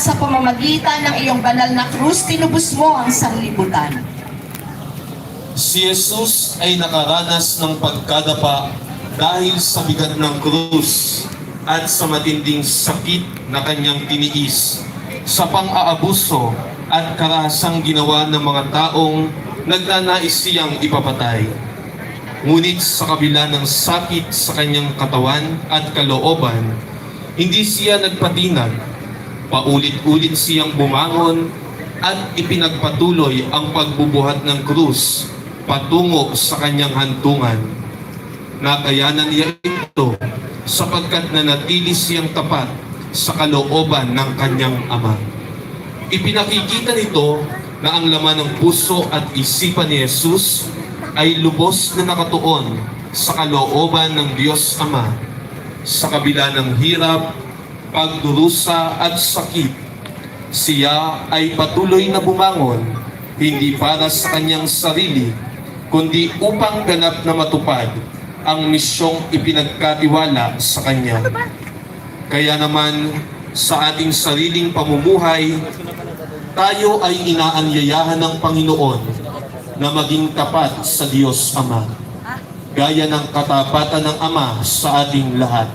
sa pamamagitan ng iyong banal na krus, tinubos mo ang sanlibutan. Si Jesus ay nakaranas ng pagkadapa dahil sa bigat ng krus at sa matinding sakit na kanyang tiniis, sa pang-aabuso at karahasang ginawa ng mga taong nagnanais siyang ipapatay. Ngunit sa kabila ng sakit sa kanyang katawan at kalooban, hindi siya nagpatinag. Paulit-ulit siyang bumangon at ipinagpatuloy ang pagbubuhat ng krus patungo sa kanyang hantungan. Nakayanan niya ito sapagkat nanatili siyang tapat sa kalooban ng kanyang Ama. Ipinakikita nito na ang laman ng puso at isipan ni Jesus ay lubos na nakatuon sa kalooban ng Diyos Ama. Sa kabila ng hirap, pagdurusa at sakit, siya ay patuloy na bumangon, hindi para sa kanyang sarili, kundi upang ganap na matupad ang misyong ipinagkatiwala sa kanya. Kaya naman, sa ating sariling pamumuhay, tayo ay inaanyayahan ng Panginoon na maging tapat sa Diyos Ama, gaya ng katapatan ng Ama sa ating lahat.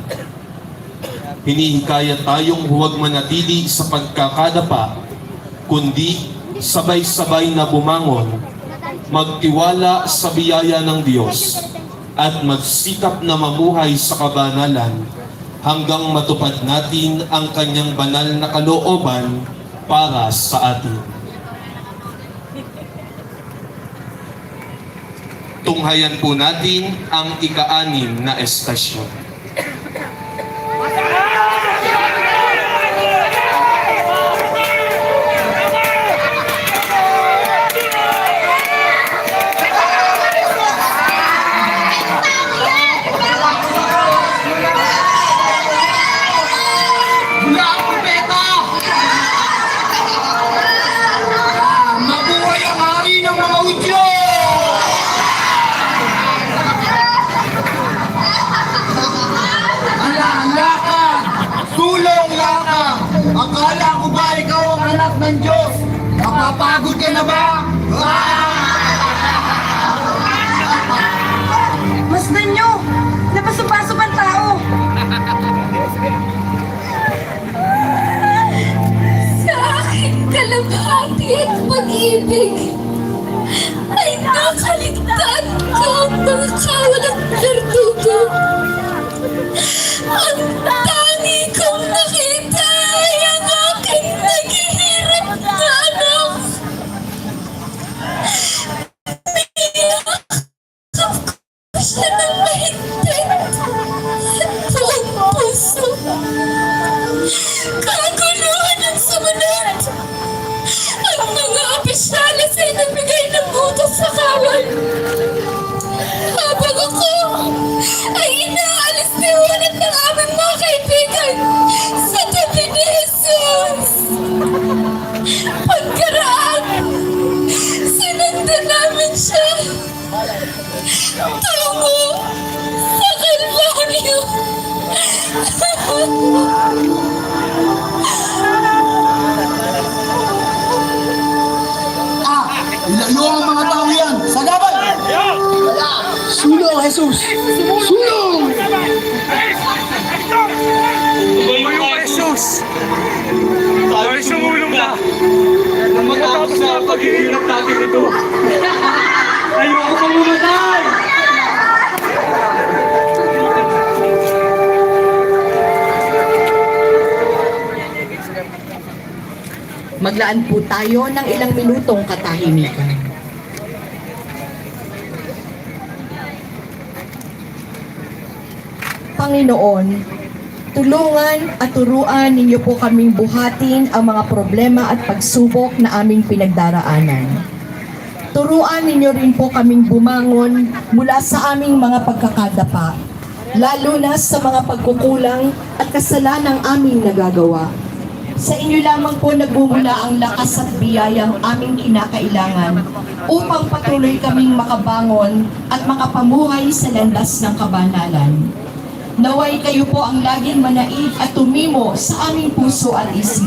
Hinihikayat tayong huwag manatili sa pagkakadapa, kundi sabay-sabay na bumangon, magtiwala sa biyaya ng Diyos, at magsikap na mamuhay sa kabanalan hanggang matupad natin ang kanyang banal na kalooban para sa atin. Tunghayan po natin ang ika-6 na estasyon. Akala ko ba ikaw ang anak ng Diyos? Napapagod ka na ba? Masdan nyo! Napasubasok ang tao! Sa aking kalabhati at pag-ibig ay nakaligtaan ka ang mga kawalang berdugo. Ang tangi kong nakita ay ang aking naghihirap na anak. Niyakap ko siya ng mahigpit at buong puso. Kaguluhan ang sumunod. Ang mga opisyalis ay nagbigay ng utos sa kawal. Habang ako ay inaalis niwanag ng aming mga kaibigan sa tabi ni Jesus. Pagkaraan, sinundan namin siya tungo sa Kalbaryo. Ilayo ang mga tao yan! Sa laban! Sulong, Jesus! Sulong! Tumayo ka, Jesus! Tayo sumulong na! Matapos na ang paghihirap natin ito! Ayoko pang umatay! Maglaan po tayo ng ilang minutong katahimikan. Panginoon, tulungan at turuan ninyo po kaming buhatin ang mga problema at pagsubok na aming pinagdaraanan. Turuan ninyo rin po kaming bumangon mula sa aming mga pagkakadapa, lalo na sa mga pagkukulang at kasalanang aming nagagawa. Sa inyo lamang po nagmumula ang lakas at biyayang aming kinakailangan upang patuloy kaming makabangon at makapamuhay sa landas ng kabanalan. Naway kayo po ang laging manaig at tumimo sa aming puso at isip.